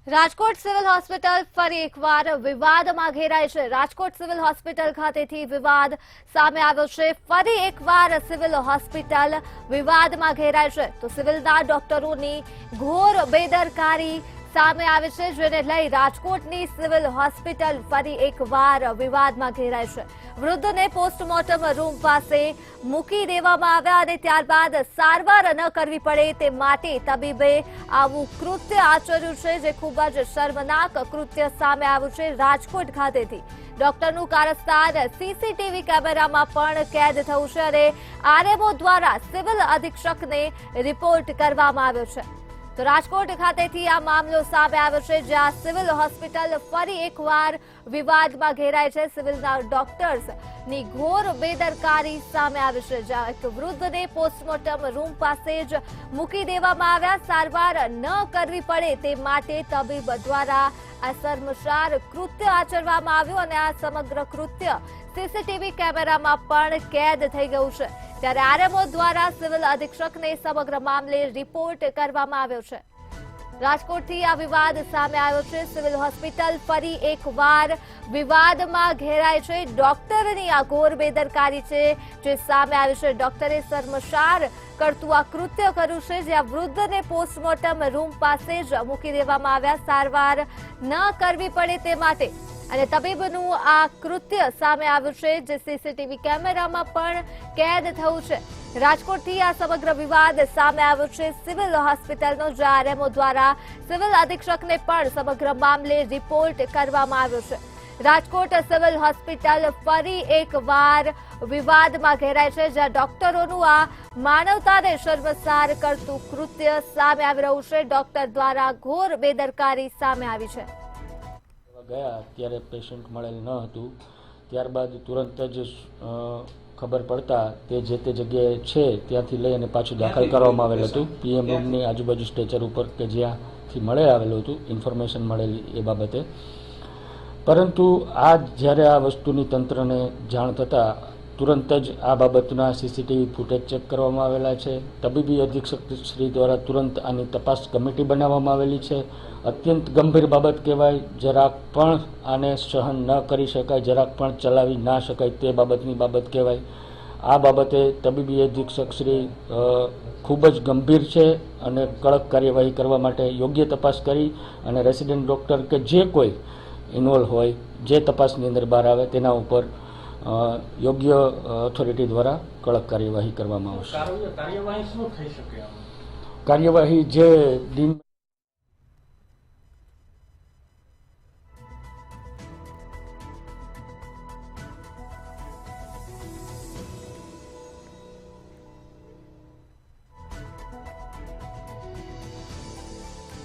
Rajkot civil hospital ફરી એકવાર વિવાદમાં ઘેરાય છે। રાજકોટ સિવિલ હોસ્પિટલ ખાતેથી વિવાદ સામે આવ્યો છે। ફરી એકવાર સિવિલ હોસ્પિટલ વિવાદમાં ઘેરાય છે તો સિવિલના ડોક્ટરોની ઘોર બેદરકારી સામે આવી છે, જેને લઈ રાજકોટની સિવિલ હોસ્પિટલ ફરી એકવાર વિવાદમાં ઘેરાય છે। વૃદ્ધને પોસ્ટમોર્ટમ રૂમ પાસે મૂકી દેવામાં આવ્યા અને ત્યારબાદ સારવાર ન કરવી પડે તે માટે તબીબે આવું કૃત્ય આચર્યું છે, જે ખૂબ જ શર્મનાક કૃત્ય સામે આવ્યું છે। રાજકોટ ખાતેથી ડોક્ટરનું કારસ્તાન સીસીટીવી કેમેરામાં પણ કેદ થયું છે અને આરએમઓ દ્વારા સિવિલ અધિક્ષકને રિપોર્ટ કરવામાં આવ્યો છે। તો રાજકોટ ખાતેથી આ મામલો સામે આવ્યો છે, જ્યાં સિવિલ હોસ્પિટલ ફરી એકવાર વિવાદમાં ઘેરાય છે। સિવિલના ડોક્ટર્સની ઘોર બેદરકારી સામે આવી છે, જ્યાં એક વૃદ્ધને પોસ્ટમોર્ટમ રૂમ પાસે જ મૂકી દેવામાં આવ્યા, સારવાર ન કરવી પડે તે માટે તબીબ દ્વારા આ શર્મસાર કૃત્ય આચરવામાં આવ્યું અને આ સમગ્ર કૃત્ય સીસીટીવી કેમેરામાં પણ કેદ થઈ ગયું છે। ત્યારે આરએમઓ દ્વારા સિવિલ અધિક્ષકને સમગ્ર મામલે રિપોર્ટ કરવામાં આવ્યો છે। રાજકોટથી આ વિવાદ સામે આવ્યો છે। સિવિલ હોસ્પિટલ ફરી એકવાર વિવાદમાં ઘેરાય છે। ડોક્ટરની આ ઘોર બેદરકારી છે જે સામે આવી છે। ડોક્ટરે શર્મસાર કરતું આ કૃત્ય કર્યું છે, જ્યાં વૃદ્ધને પોસ્ટમોર્ટમ રૂમ પાસે જ મૂકી દેવામાં આવ્યા, સારવાર ન કરવી પડે તે માટે અને તબીબનું આ કૃત્ય સામે આવ્યું છે, જે સીસીટીવી કેમેરામાં પણ કેદ થયું છે। રાજકોટથી આ સમગ્ર વિવાદ સામે આવ્યો છે સિવિલ હોસ્પિટલનો, જ્યાં આરએમઓ દ્વારા સિવિલ અધિક્ષકને પણ સમગ્ર મામલે રિપોર્ટ કરવામાં આવ્યો છે। રાજકોટ સિવિલ હોસ્પિટલ ફરી એકવાર વિવાદમાં ઘેરાય છે, જ્યાં ડોક્ટરોનું આ માનવતાને શર્મસાર કરતું કૃત્ય સામે આવી રહ્યું છે। ડોક્ટર દ્વારા ઘોર બેદરકારી સામે આવી છે। ગયા ત્યારે પેશન્ટ મળેલ ન હતું, ત્યારબાદ તુરંત જ ખબર પડતા તે જે તે જગ્યાએ છે ત્યાંથી લઈ અને પાછું દાખલ કરવામાં આવેલ હતું પીએમ રૂમની આજુબાજુ સ્ટ્રેચર ઉપર, કે જ્યાંથી મળે આવેલું હતું ઇન્ફોર્મેશન મળેલી એ બાબતે। પરંતુ આ જ્યારે આ વસ્તુની તંત્રને જાણ થતાં તુરંત જ આ બાબતના સીસીટીવી ફૂટેજ ચેક કરવામાં આવેલા છે। તબીબી અધિક્ષક શ્રી દ્વારા તુરંત આની તપાસ કમિટી બનાવવામાં આવેલી છે। અત્યંત ગંભીર બાબત કહેવાય, જરાક પણ આને સહન ન કરી શકાય, જરાક પણ ચલાવી ના શકાય તે બાબતની બાબત કહેવાય। આ બાબતે તબીબી અધિક્ષક શ્રી ખૂબ જ ગંભીર છે અને કડક કાર્યવાહી કરવા માટે યોગ્ય તપાસ કરી અને રેસિડેન્ટ ડૉક્ટર કે જે કોઈ ઇન્વોલ્વ હોય, જે તપાસની અંદર બહાર આવે તેના ઉપર યોગ્ય ઓથોરિટી દ્વારા કડક કાર્યવાહી કરવામાં આવશે। કાર્યવાહી જે ડીન